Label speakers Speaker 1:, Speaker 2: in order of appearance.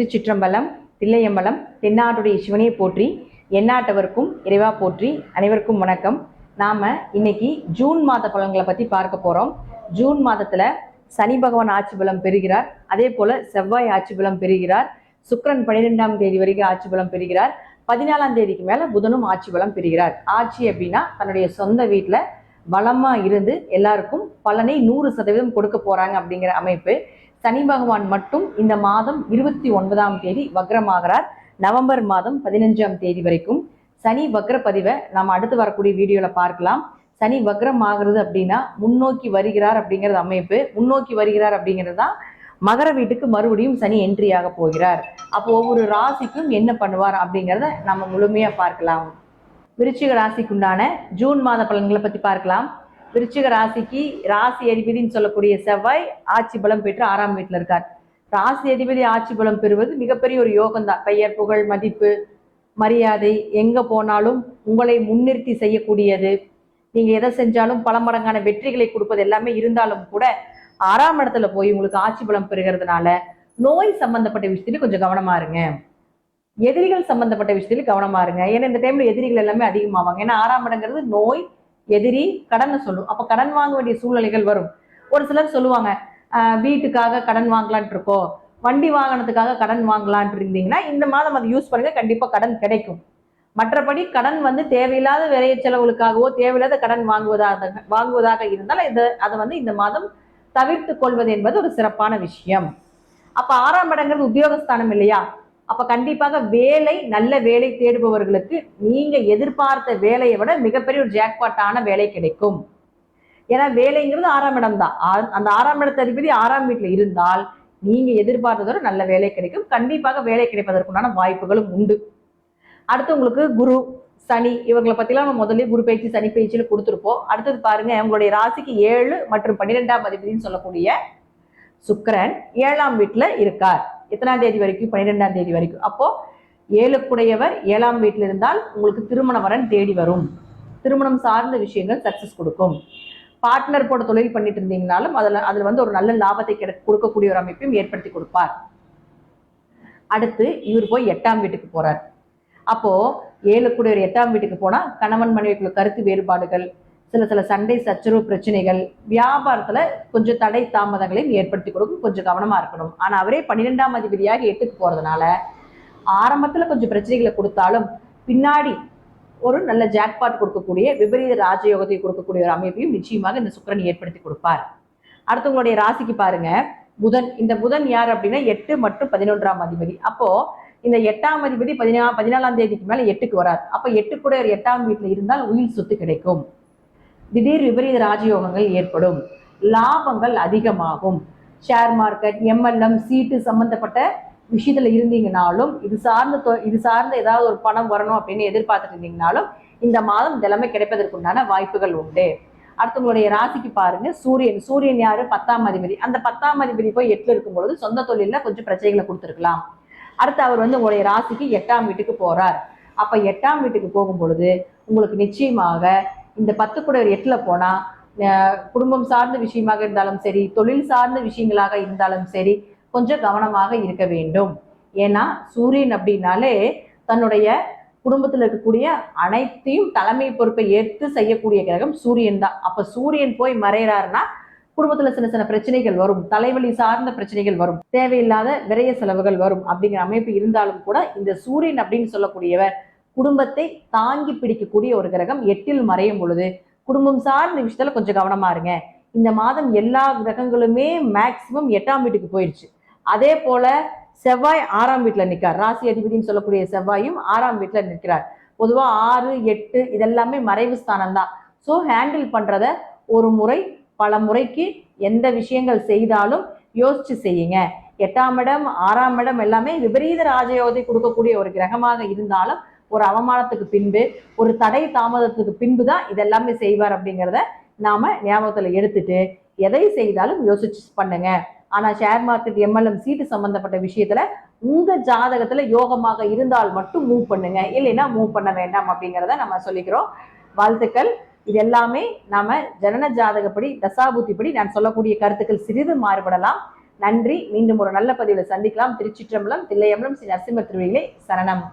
Speaker 1: திருச்சிற்றம்பலம், தில்லையம்பலம், தென்னாட்டுடைய சிவனையை போற்றி, எந்நாட்டவருக்கும் இறைவா போற்றி. அனைவருக்கும் வணக்கம். நாம இன்னைக்கு ஜூன் மாத பலன்களை பத்தி பார்க்க போறோம். ஜூன் மாதத்துல சனி பகவான் ஆட்சி பலம் பெறுகிறார். அதே போல செவ்வாய் ஆட்சி பலம் பெறுகிறார். சுக்கிரன் 12ஆம் தேதி வரைக்கும் ஆட்சி பலம் பெறுகிறார். 14ஆம் தேதிக்கு மேல புதனும் ஆட்சி பலம் பெறுகிறார். ஆட்சி அப்படின்னா தன்னுடைய சொந்த வீட்டுல பலமா இருந்து எல்லாருக்கும் பலனை 100% கொடுக்க போறாங்க அப்படிங்கிற அமைப்பு. சனி பகவான் மட்டும் இந்த மாதம் 29ஆம் தேதி வக்ரமாகிறார். நவம்பர் மாதம் 15ஆம் தேதி வரைக்கும் சனி வக்ர பதிவை நாம் அடுத்து வரக்கூடிய வீடியோல பார்க்கலாம். சனி வக்ரம் ஆகிறது அப்படின்னா முன்னோக்கி வருகிறார் அப்படிங்கிறது அமைப்பு. முன்னோக்கி வருகிறார் அப்படிங்கிறது தான் மகர வீட்டுக்கு மறுபடியும் சனி என்ட்ரி ஆக போகிறார். அப்போ ஒவ்வொரு ராசிக்கும் என்ன பண்ணுவார் அப்படிங்கிறத நம்ம முழுமையா பார்க்கலாம். விருச்சிக ராசிக்குண்டான ஜூன் மாத பலன்களை பத்தி பார்க்கலாம். விருச்சிக ராசிக்கு ராசி அதிபதினு சொல்லக்கூடிய செவ்வாய் ஆட்சி பலம் பெற்று 6ஆம் வீட்டில் இருக்கார். ராசி அதிபதி ஆட்சி பலம் பெறுவது மிகப்பெரிய ஒரு யோகம் தான். பெயர், புகழ், மதிப்பு, மரியாதை, எங்க போனாலும் உங்களை முன்னிறுத்தி செய்யக்கூடியது, நீங்க எதை செஞ்சாலும் பல மடங்கான வெற்றிகளை கொடுப்பது எல்லாமே இருந்தாலும் கூட 6ஆம் இடத்துல போய் உங்களுக்கு ஆட்சி பலம் பெறுகிறதுனால நோய் சம்பந்தப்பட்ட விஷயத்துல கொஞ்சம் கவனமா இருங்க. எதிரிகள் சம்பந்தப்பட்ட விஷயத்துல கவனமா இருங்க. ஏன்னா இந்த டைம்ல எதிரிகள் எல்லாமே அதிகமாவாங்க. ஏன்னா 6ஆம் இடங்கிறது நோய், எதிரி, கடனை சொல்லும். அப்ப கடன் வாங்க வேண்டிய சூழ்நிலைகள் வரும். ஒரு சிலர் சொல்லுவாங்க, வீட்டுக்காக கடன் வாங்கலான் இருக்கோம், வண்டி வாகனத்துக்காக கடன் வாங்கலான் இருந்தீங்கன்னா இந்த மாதம் அதை யூஸ் பண்ணுங்க, கண்டிப்பா கடன் கிடைக்கும். மற்றபடி கடன் தேவையில்லாத விரைய செலவுகளுக்காகவோ தேவையில்லாத கடன் வாங்குவதாக இருந்தால் அதை இந்த மாதம் தவிர்த்து கொள்வது என்பது ஒரு சிறப்பான விஷயம். அப்ப 6ஆம் இடங்கிறது உத்தியோகஸ்தானம் இல்லையா? அப்ப கண்டிப்பாக வேலை, நல்ல வேலை தேடுபவர்களுக்கு நீங்க எதிர்பார்த்த வேலையை விட மிகப்பெரிய ஒரு ஜாக்பாட்டான வேலை கிடைக்கும். ஏன்னா வேலைங்கிறது 6ஆம் இடம் தான். அந்த 6ஆம் இடத்த அதிபதி 6ஆம் வீட்டுல இருந்தால் நீங்க எதிர்பார்த்ததோட நல்ல வேலை கிடைக்கும். கண்டிப்பாக வேலை கிடைப்பதற்குண்டான வாய்ப்புகளும் உண்டு. அடுத்து உங்களுக்கு குரு, சனி இவங்களை பத்திலாம் நம்ம முதல்ல குரு பயிற்சி, சனி பயிற்சியில கொடுத்துருப்போம். அடுத்தது பாருங்க, உங்களுடைய ராசிக்கு 7 மற்றும் 12ஆம் அதிபதினு சொல்லக்கூடிய சுக்கிரன் 7ஆம் வீட்டுல இருக்கார். எத்தனாம் தேதி வரைக்கும்? 12ஆம் தேதி வரைக்கும். அப்போ 7க்குடையவர் 7ஆம் வீட்டில் இருந்தால் உங்களுக்கு திருமண வரன் தேடி வரும். திருமணம் சார்ந்த விஷயங்கள் சக்சஸ் கொடுக்கும். பார்ட்னர் போட தொழில் பண்ணிட்டு இருந்தீங்கனாலும் அதுல ஒரு நல்ல லாபத்தை கொடுக்கக்கூடிய ஒரு அமைப்பையும் ஏற்படுத்தி கொடுப்பார். அடுத்து இவர் போய் 8ஆம் வீட்டுக்கு போறார். அப்போ 7க்குடையவர் 8ஆம் வீட்டுக்கு போனா கணவன் மனைவிக்குள்ள கருத்து வேறுபாடுகள், சில சண்டை சச்சரவு பிரச்சனைகள், வியாபாரத்துல கொஞ்சம் தடை தாமதங்களையும் ஏற்படுத்தி கொடுக்கும். கொஞ்சம் கவனமா இருக்கணும். ஆனா அவரே 12ஆம் அதிபதியாக 8க்கு போறதுனால ஆரம்பத்துல கொஞ்சம் பிரச்சனைகளை கொடுத்தாலும் பின்னாடி ஒரு நல்ல ஜாக்பாட் கொடுக்கக்கூடிய, விபரீத ராஜயோகத்தை கொடுக்கக்கூடிய ஒரு அமைப்பையும் நிச்சயமாக இந்த சுக்கிரன் ஏற்படுத்தி கொடுப்பார். அடுத்து உங்களுடைய ராசிக்கு பாருங்க, புதன். இந்த புதன் யார் அப்படின்னா 8 மற்றும் 11ஆம் அதிபதி. அப்போ இந்த 8ஆம் அதிபதி 14ஆம் தேதிக்கு மேல 8க்கு வராது. அப்ப 8 கூட 8ஆம் வீட்டுல இருந்தால் உயிர் சொத்து கிடைக்கும். திடீர் விபரீத ராஜயோகங்கள் ஏற்படும். லாபங்கள் அதிகமாகும். ஷேர் மார்க்கெட், MLM, சீட்டு சம்பந்தப்பட்ட விஷயத்துல இருந்தீங்கனாலும் இது சார்ந்த ஏதாவது ஒரு பணம் வரணும் அப்படின்னு எதிர்பார்த்துட்டு இருந்தீங்கனாலும் இந்த மாதம் தினமே கிடைப்பதற்குண்டான வாய்ப்புகள் உண்டு. அடுத்து உங்களுடைய ராசிக்கு பாருங்க, சூரியன். சூரியன் யாரு? 10ஆம் அதிபதி. அந்த 10ஆம் அதிபதி போய் 8ல இருக்கும் பொழுது சொந்த தொழில கொஞ்சம் பிரச்சனைகளை கொடுத்துருக்கலாம். அடுத்து அவர் உங்களுடைய ராசிக்கு 8ஆம் வீட்டுக்கு போறார். அப்ப 8ஆம் வீட்டுக்கு போகும் பொழுது உங்களுக்கு நிச்சயமாக இந்த 10 கூட 8ல போனா குடும்பம் சார்ந்த விஷயமாக இருந்தாலும் சரி, தொழில் சார்ந்த விஷயங்களாக இருந்தாலும் சரி, கொஞ்சம் கவனமாக இருக்க வேண்டும். ஏன்னா சூரியன் அப்படின்னாலே தன்னுடைய குடும்பத்தில் இருக்கக்கூடிய அனைத்தையும் தலைமை பொறுப்பை ஏற்று செய்யக்கூடிய கிரகம் சூரியன் தான். அப்ப சூரியன் போய் மறைகிறாருன்னா குடும்பத்துல சின்ன பிரச்சனைகள் வரும், தலைவலி சார்ந்த பிரச்சனைகள் வரும், தேவையில்லாத விரைய செலவுகள் வரும். அப்படிங்கிற அமைப்பு இருந்தாலும் கூட இந்த சூரியன் அப்படின்னு சொல்லக்கூடியவர் குடும்பத்தை தாங்கி பிடிக்கக்கூடிய ஒரு கிரகம் 8ல் மறையும் பொழுது குடும்பம் சார்ந்த விஷயத்துல கொஞ்சம் கவனமா இருங்க. இந்த மாதம் எல்லா கிரகங்களுமே மேக்சிமம் 8ஆம் வீட்டுக்கு போயிடுச்சு. அதே போல செவ்வாய் 6ஆம் வீட்டுல நிற்கார். ராசி அதிபதினு சொல்லக்கூடிய செவ்வாயும் 6ஆம் வீட்டுல நிற்கிறார். பொதுவா 6, 8 இதெல்லாமே மறைவு ஸ்தானம் தான். ஸோ ஹேண்டில் பண்றத ஒரு முறை பல முறைக்கு எந்த விஷயங்கள் செய்தாலும் யோசிச்சு செய்யுங்க. 8ஆம் இடம், 6ஆம் இடம் எல்லாமே விபரீத ராஜயோகத்தை கொடுக்கக்கூடிய ஒரு கிரகமாக இருந்தாலும் ஒரு அவமானத்துக்கு பின்பு, ஒரு தடை தாமதத்துக்கு பின்பு தான் இதெல்லாமே செய்வார் அப்படிங்கிறத நாம ஞாபகத்துல எடுத்துட்டு எதை செய்தாலும் யோசிச்சு பண்ணுங்க. ஆனா ஷேர் மார்க்கெட், MLM, சீட்டு சம்பந்தப்பட்ட விஷயத்துல உங்க ஜாதகத்துல யோகமாக இருந்தால் மட்டும் மூவ் பண்ணுங்க, இல்லைன்னா மூவ் பண்ண வேண்டாம் அப்படிங்கிறத நம்ம சொல்லிக்கிறோம். வாழ்த்துக்கள். இது எல்லாமே நாம ஜனன ஜாதகப்படி, தசாபுத்திப்படி நான் சொல்லக்கூடிய கருத்துக்கள் சிறிது மாறுபடலாம். நன்றி. மீண்டும் ஒரு நல்ல பதிவில் சந்திக்கலாம். திருச்சிற்றம்பலம், தில்லையம்பலம், ஸ்ரீ நரசிம்ம திருவடிகளே சரணம்.